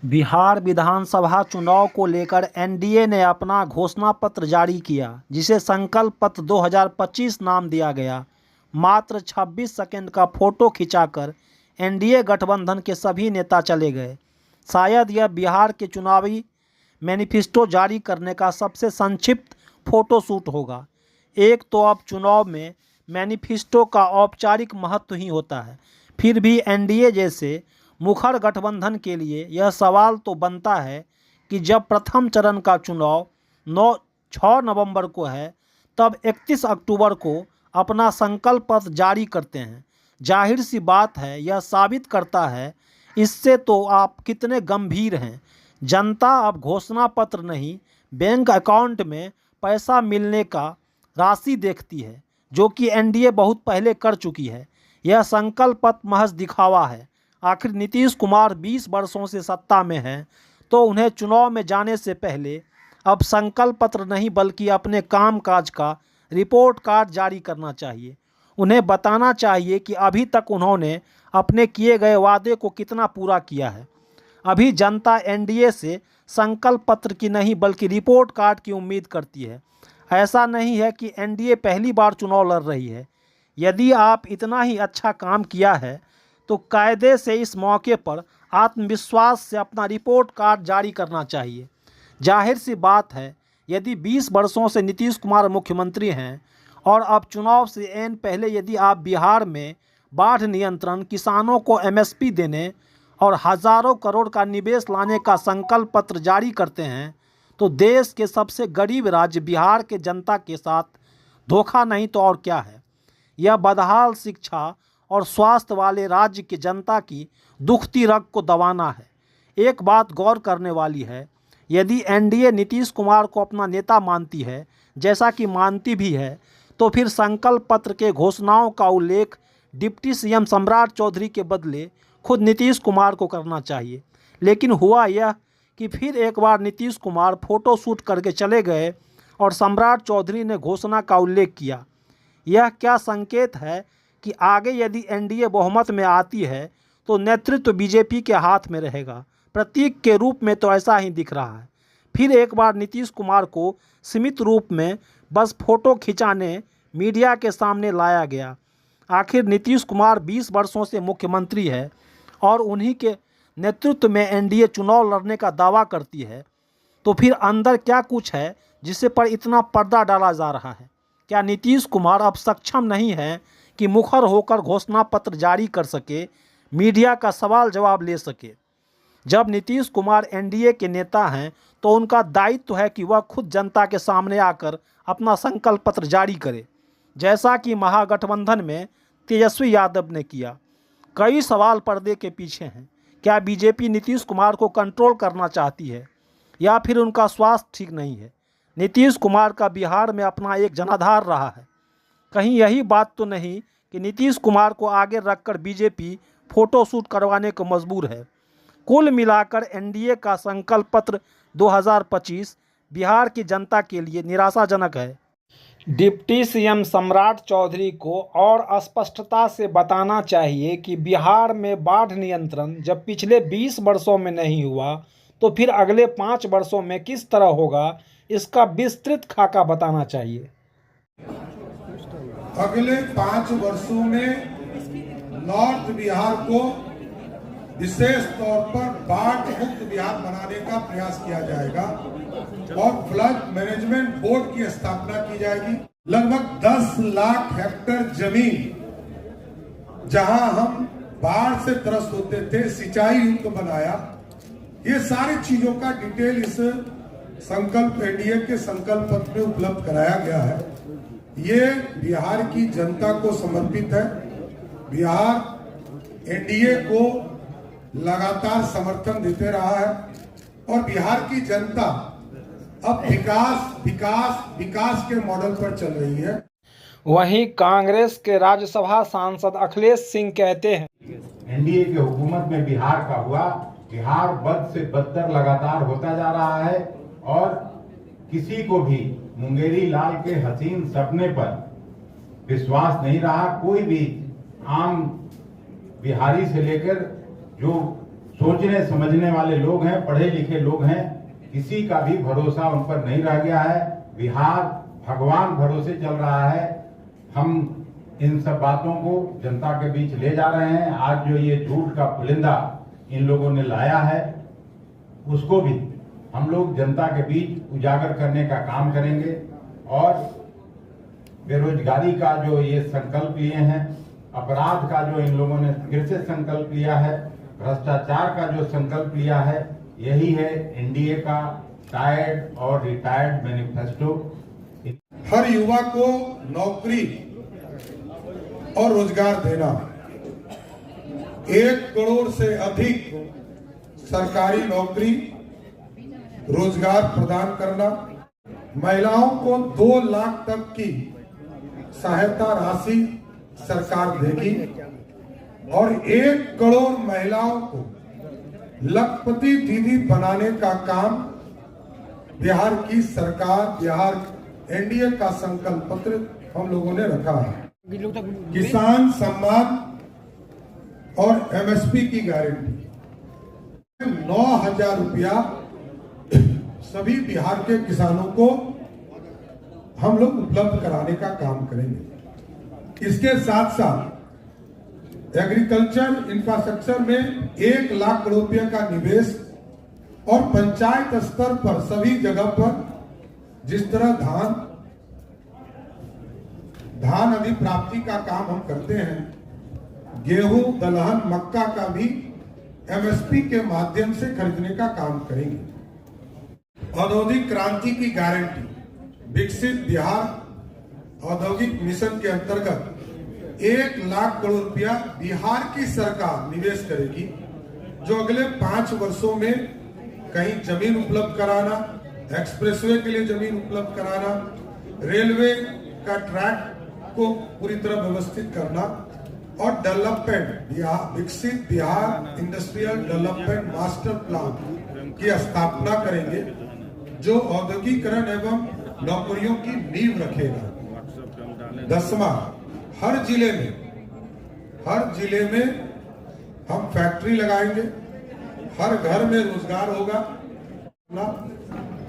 बिहार विधानसभा चुनाव को लेकर एनडीए ने अपना घोषणा पत्र जारी किया, जिसे संकल्प पत्र 2025 नाम दिया गया। मात्र 26 सेकंड का फोटो खिंचाकर एनडीए गठबंधन के सभी नेता चले गए। शायद यह बिहार के चुनावी मैनिफेस्टो जारी करने का सबसे संक्षिप्त फोटोशूट होगा। एक तो अब चुनाव में मैनिफेस्टो का औपचारिक महत्व ही होता है, फिर भी एनडीए जैसे मुखर गठबंधन के लिए यह सवाल तो बनता है कि जब प्रथम चरण का चुनाव 6 नवंबर को है, तब 31 अक्टूबर को अपना संकल्प पत्र जारी करते हैं। जाहिर सी बात है, यह साबित करता है इससे तो आप कितने गंभीर हैं। जनता अब घोषणा पत्र नहीं, बैंक अकाउंट में पैसा मिलने का राशि देखती है, जो कि एनडीए बहुत पहले कर चुकी है। यह संकल्प पत्र महज दिखावा है। आखिर नीतीश कुमार 20 वर्षों से सत्ता में हैं, तो उन्हें चुनाव में जाने से पहले अब संकल्प पत्र नहीं बल्कि अपने कामकाज का रिपोर्ट कार्ड जारी करना चाहिए। उन्हें बताना चाहिए कि अभी तक उन्होंने अपने किए गए वादे को कितना पूरा किया है। अभी जनता एनडीए से संकल्प पत्र की नहीं बल्कि रिपोर्ट कार्ड की उम्मीद करती है। ऐसा नहीं है कि एनडीए पहली बार चुनाव लड़ रही है। यदि आप इतना ही अच्छा काम किया है तो कायदे से इस मौके पर आत्मविश्वास से अपना रिपोर्ट कार्ड जारी करना चाहिए। जाहिर सी बात है, यदि 20 वर्षों से नीतीश कुमार मुख्यमंत्री हैं और अब चुनाव से ऐन पहले यदि आप बिहार में बाढ़ नियंत्रण, किसानों को एमएसपी देने और हज़ारों करोड़ का निवेश लाने का संकल्प पत्र जारी करते हैं, तो देश के सबसे गरीब राज्य बिहार के जनता के साथ धोखा नहीं तो और क्या है। यह बदहाल शिक्षा और स्वास्थ्य वाले राज्य की जनता की दुखती रग को दबाना है। एक बात गौर करने वाली है, यदि एनडीए नीतीश कुमार को अपना नेता मानती है, जैसा कि मानती भी है, तो फिर संकल्प पत्र के घोषणाओं का उल्लेख डिप्टी सीएम सम्राट चौधरी के बदले खुद नीतीश कुमार को करना चाहिए। लेकिन हुआ यह कि फिर एक बार नीतीश कुमार फोटो शूट करके चले गए और सम्राट चौधरी ने घोषणा का उल्लेख किया। यह क्या संकेत है कि आगे यदि एनडीए बहुमत में आती है तो नेतृत्व बीजेपी के हाथ में रहेगा। प्रतीक के रूप में तो ऐसा ही दिख रहा है। फिर एक बार नीतीश कुमार को सीमित रूप में बस फोटो खिंचाने मीडिया के सामने लाया गया। आखिर नीतीश कुमार 20 वर्षों से मुख्यमंत्री है और उन्हीं के नेतृत्व में एनडीए चुनाव लड़ने का दावा करती है, तो फिर अंदर क्या कुछ है जिसे पर इतना पर्दा डाला जा रहा है? क्या नीतीश कुमार अब सक्षम नहीं है कि मुखर होकर घोषणा पत्र जारी कर सके, मीडिया का सवाल जवाब ले सके? जब नीतीश कुमार एनडीए के नेता हैं तो उनका दायित्व है कि वह खुद जनता के सामने आकर अपना संकल्प पत्र जारी करे, जैसा कि महागठबंधन में तेजस्वी यादव ने किया। कई सवाल पर्दे के पीछे हैं। क्या बीजेपी नीतीश कुमार को कंट्रोल करना चाहती है या फिर उनका स्वास्थ्य ठीक नहीं है? नीतीश कुमार का बिहार में अपना एक जनाधार रहा है। कहीं यही बात तो नहीं कि नीतीश कुमार को आगे रखकर बीजेपी फोटो शूट करवाने को मजबूर है? कुल मिलाकर एनडीए का संकल्प पत्र 2025 बिहार की जनता के लिए निराशाजनक है। डिप्टी सीएम सम्राट चौधरी को और स्पष्टता से बताना चाहिए कि बिहार में बाढ़ नियंत्रण जब पिछले 20 वर्षों में नहीं हुआ, तो फिर अगले 5 वर्षों में किस तरह होगा, इसका विस्तृत खाका बताना चाहिए। अगले 5 वर्षों में नॉर्थ बिहार को विशेष तौर पर बाढ़ मुक्त बिहार बनाने का प्रयास किया जाएगा और फ्लड मैनेजमेंट बोर्ड की स्थापना की जाएगी। लगभग 10 लाख हेक्टेयर जमीन जहां हम बाढ़ से त्रस्त होते थे, सिंचाई युक्त बनाया। ये सारी चीजों का डिटेल इस संकल्प एनडीए के संकल्प पत्र में उपलब्ध कराया गया है। ये बिहार की जनता को समर्पित है। बिहार एनडीए को लगातार समर्थन देते रहा है और बिहार की जनता अब विकास विकास विकास के मॉडल पर चल रही है। वहीं कांग्रेस के राज्यसभा सांसद अखिलेश सिंह कहते हैं, एनडीए की हुकूमत में बिहार का हुआ, बिहार बद से बदतर लगातार होता जा रहा है और किसी को भी मुंगेरी लाल के हसीन सपने पर विश्वास नहीं रहा। कोई भी आम बिहारी से लेकर जो सोचने समझने वाले लोग हैं, पढ़े लिखे लोग हैं, किसी का भी भरोसा उन पर नहीं रह गया है। बिहार भगवान भरोसे चल रहा है। हम इन सब बातों को जनता के बीच ले जा रहे हैं। आज जो ये झूठ का पुलिंदा इन लोगों ने लाया है, उसको भी हम लोग जनता के बीच उजागर करने का काम करेंगे। और बेरोजगारी का जो ये संकल्प लिए हैं, अपराध का जो इन लोगों ने फिर से संकल्प लिया है, भ्रष्टाचार का जो संकल्प लिया है, यही है एनडीए का टायर्ड और रिटायर्ड मैनिफेस्टो। हर युवा को नौकरी और रोजगार देना, 1 करोड़ से अधिक सरकारी नौकरी रोजगार प्रदान करना, महिलाओं को 2 लाख तक की सहायता राशि सरकार देगी और 1 करोड़ महिलाओं को लखपति दीदी बनाने का काम बिहार की सरकार, बिहार एनडीए का संकल्प पत्र हम लोगों ने रखा है। किसान सम्मान और एमएसपी की गारंटी 9,000 रुपया सभी बिहार के किसानों को हम लोग उपलब्ध कराने का काम करेंगे। इसके साथ साथ एग्रीकल्चर इंफ्रास्ट्रक्चर में 1 लाख करोड़ रुपया का निवेश और पंचायत स्तर पर सभी जगह पर जिस तरह धान अधिप्राप्ति का काम हम करते हैं, गेहूं, दलहन, मक्का का भी एमएसपी के माध्यम से खरीदने का काम करेंगे। औद्योगिक क्रांति की गारंटी, विकसित बिहार औद्योगिक मिशन के अंतर्गत 1 लाख करोड़ रुपया बिहार की सरकार निवेश करेगी, जो अगले 5 वर्षों में कहीं जमीन उपलब्ध कराना, एक्सप्रेसवे के लिए जमीन उपलब्ध कराना, रेलवे का ट्रैक को पूरी तरह व्यवस्थित करना और डेवलपमेंट, विकसित Bihar industrial development master plan की स्थापना करेंगे, जो औद्योगिकरण एवं नौकरियों की नींव रखेगा। 10वां, हर जिले में हम फैक्ट्री लगाएंगे, हर घर में रोजगार होगा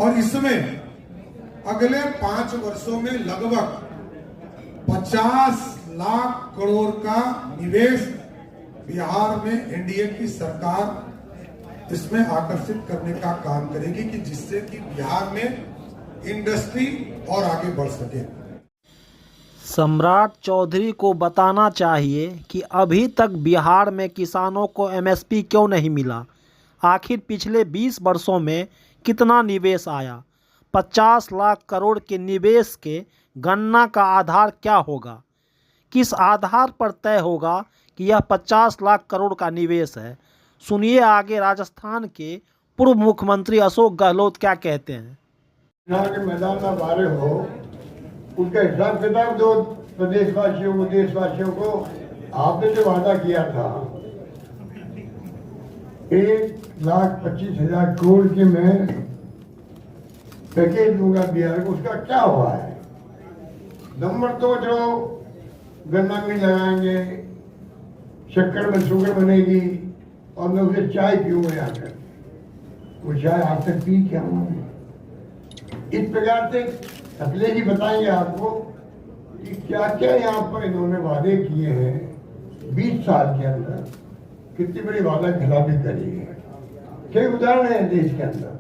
और इसमें अगले 5 वर्षों में लगभग 50 लाख करोड़ का निवेश बिहार में एनडीए की सरकार इसमें आकर्षित करने का काम करेगी कि जिससे कि बिहार में इंडस्ट्री और आगे बढ़ सके। सम्राट चौधरी को बताना चाहिए कि अभी तक बिहार में किसानों को एमएसपी क्यों नहीं मिला। आखिर पिछले 20 वर्षों में कितना निवेश आया? 50 लाख करोड़ के निवेश के गणना का आधार क्या होगा? किस आधार पर तय होगा कि यह 50 लाख करोड़ का निवेश है? सुनिए आगे राजस्थान के पूर्व मुख्यमंत्री अशोक गहलोत क्या कहते हैं। के मैदान में बारे हो, उनका हिसाब किताब दो प्रदेशवासियों को, देशवासियों को। आपने जो वादा किया था 1,25,000 करोड़ के मैं पैकेज दूंगा बिहार को, उसका क्या हुआ है? नंबर तो जो गन्ना मिल लगाएंगे, शक्कर में शुगर बनेगी और मैं उसे चाय पीऊंगा जाकर, वो चाय आज तक पी क्या उन्होंने? इस प्रकार से अगले ही बताएंगे आपको कि क्या क्या यहाँ पर इन्होंने वादे किए हैं 20 साल के अंदर, कितनी बड़ी वादा खिलाफी करी है। कई उदाहरण है देश के अंदर।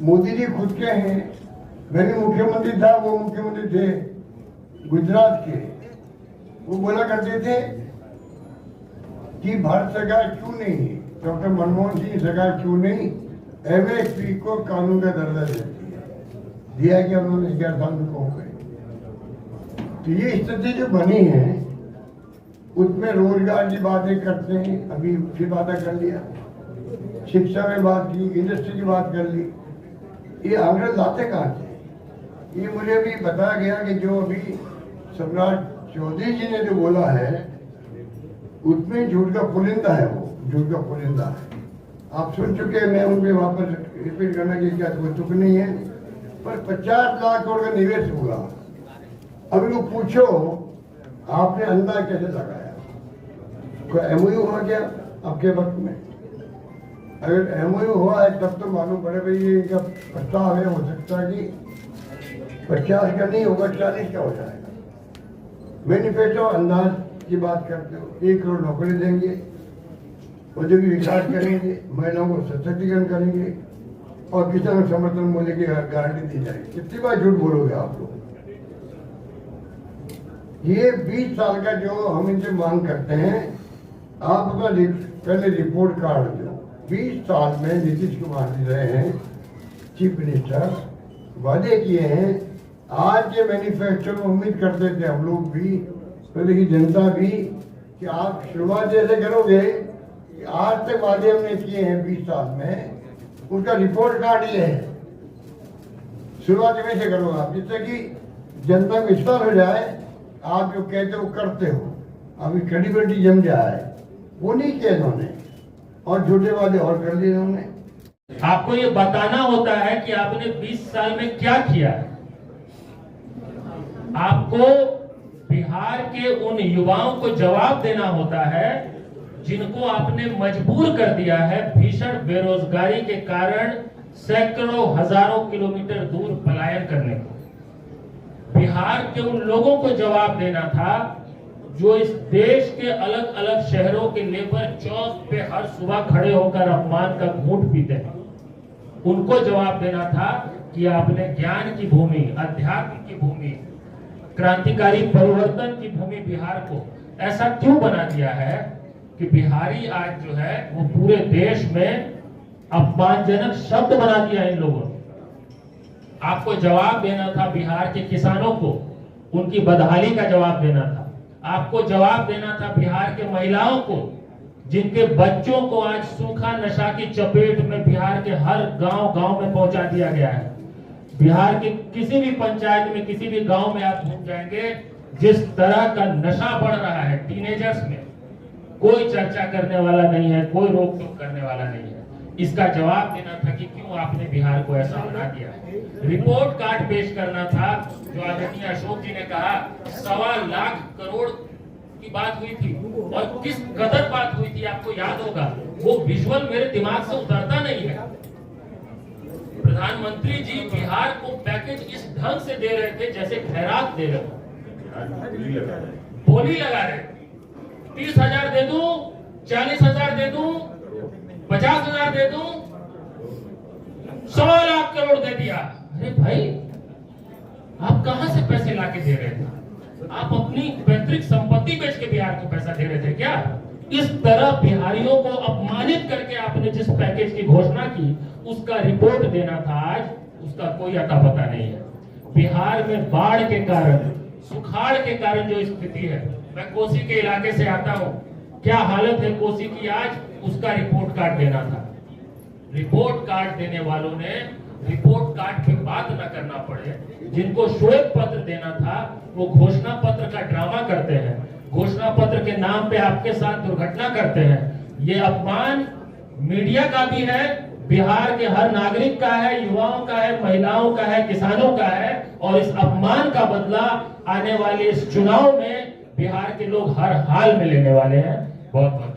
मोदी जी खुद के हैं, मैंने मुख्यमंत्री था, वो मुख्यमंत्री थे गुजरात के, वो बोला करते थे कि भारत सरकार क्यों नहीं, डॉक्टर मनमोहन सिंह सरकार क्यों नहीं एमएसपी को कानून का दर्जा देती है, दिया कि उन्होंने 11 साल में कौन गए। तो ये स्थिति जो बनी है उसमें रोजगार की बातें करते हैं, अभी फिर वादा कर लिया, शिक्षा में बात की, इंडस्ट्री की बात कर ली। ये अंग्रेज लाते कहाँ थे? ये मुझे भी बताया गया कि जो अभी सम्राट चौधरी जी ने जो बोला है उसमें झूठ का पुलिंदा है, वो झूठ का पुलिंदा है। आप सुन चुके हैं, मैं उनपे वापस रिपीट करने की क्या कोई तुक नहीं है। पर 50 लाख करोड़ का निवेश हुआ। अब इनको पूछो आपने अंदाज कैसे लगाया? कोई एमओयू हुआ क्या आपके वक्त में? अगर एमओयू हुआ है तब तो मालूम पड़े भाई ये क्या प्रस्ताव है, हो सकता है कि 50 का नहीं होगा, 40 का हो जाएगा। मैनिफेस्टो अंदाज की बात करते हो, 1 करोड़ नौकरी देंगे, औद्योगिक विकास करेंगे, महिलाओं को सशक्तिकरण करेंगे और किसानों को समर्थन मूल्य की गारंटी दी जाएगी। कितनी बार झूठ बोलोगे आप लोग? ये 20 साल का जो हम इनसे मांग करते हैं, आप अपना पहले रिपोर्ट कार्ड दो। 20 साल में नीतीश कुमार जी रहे हैं चीफ मिनिस्टर, वादे किए हैं। आज के मैनिफेस्टो में उम्मीद करते थे हम लोग भी, पहले की जनता भी, कि आप शुरुआत जैसे करोगे कि आज तक वादे हमने किए हैं 20 साल में, उनका रिपोर्ट कार्ड ये है। शुरुआत वैसे करो आप, जिससे कि जनता को विश्वास हो जाए आप जो कहते हो करते हो, अभी क्रेडिबिलिटी जम जाए। वो नहीं किया इन्होंने, और झूठे वादे और कर दिए इन्होंने। आपको ये बताना होता है कि आपने 20 साल में क्या किया है। आपको बिहार के उन युवाओं को जवाब देना होता है जिनको आपने मजबूर कर दिया है भीषण बेरोजगारी के कारण सैकड़ों हजारों किलोमीटर दूर पलायन करने को। बिहार के उन लोगों को जवाब देना था जो इस देश के अलग अलग शहरों के लेबर चौक पे हर सुबह खड़े होकर अपमान का घूंट पीते हैं। उनको जवाब देना था कि आपने ज्ञान की भूमि, अध्यात्म की भूमि, क्रांतिकारी परिवर्तन की भूमि बिहार को ऐसा क्यों बना दिया है कि बिहारी आज जो है वो पूरे देश में अपमानजनक शब्द बना दिया इन लोगों ने। आपको जवाब देना था बिहार के किसानों को, उनकी बदहाली का जवाब देना था। आपको जवाब देना था बिहार के महिलाओं को, जिनके बच्चों को आज सूखा नशा की चपेट में बिहार के हर गांव में पहुंचा दिया गया है। बिहार के किसी भी पंचायत में, किसी भी गांव में आप घूम जाएंगे, जिस तरह का नशा बढ़ रहा है टीनेजर्स में, कोई चर्चा करने वाला नहीं है, कोई रोक टोक करने वाला नहीं है। इसका जवाब देना था कि क्यों आपने बिहार को ऐसा बना दिया। रिपोर्ट कार्ड पेश करना था, जो आदरणीय अशोक जी ने कहा 1.25 लाख करोड़ की बात हुई थी, और किस कदर बात हुई थी आपको याद होगा। वो विजुअल मेरे दिमाग से उतरता नहीं है। प्रधानमंत्री जी बिहार को पैकेज इस ढंग से दे रहे थे जैसे खैरात दे रहे थे, बोली लगा रहे। 30,000 दे दूं, 40,000 दे दूं, 50,000 दे दूं, 1.25 लाख करोड़ दे दिया। अरे भाई, आप कहां से पैसे लाके दे रहे थे? आप अपनी पैतृक संपत्ति बेच के बिहार को पैसा दे रहे थे क्या? इस तरह बिहारियों को अपमानित करके आपने जिस पैकेज की घोषणा की, उसका रिपोर्ट देना था आज, उसका कोई अता पता नहीं है। बिहार में बाढ़ के कारण, सुखाड़ के कारण जो स्थिति है, मैं कोसी के इलाके से आता हूं, क्या हालत है कोसी की आज, उसका रिपोर्ट कार्ड देना था। रिपोर्ट कार्ड देने वालों ने रिपोर्ट कार्ड पे बात न करना पड़े, जिनको श्वेत पत्र देना था वो घोषणा पत्र का ड्रामा करते हैं, घोषणा पत्र के नाम पे आपके साथ दुर्घटना करते हैं। ये अपमान मीडिया का भी है, बिहार के हर नागरिक का है, युवाओं का है, महिलाओं का है, किसानों का है, और इस अपमान का बदला आने वाले इस चुनाव में बिहार के लोग हर हाल में लेने वाले हैं। बहुत बहुत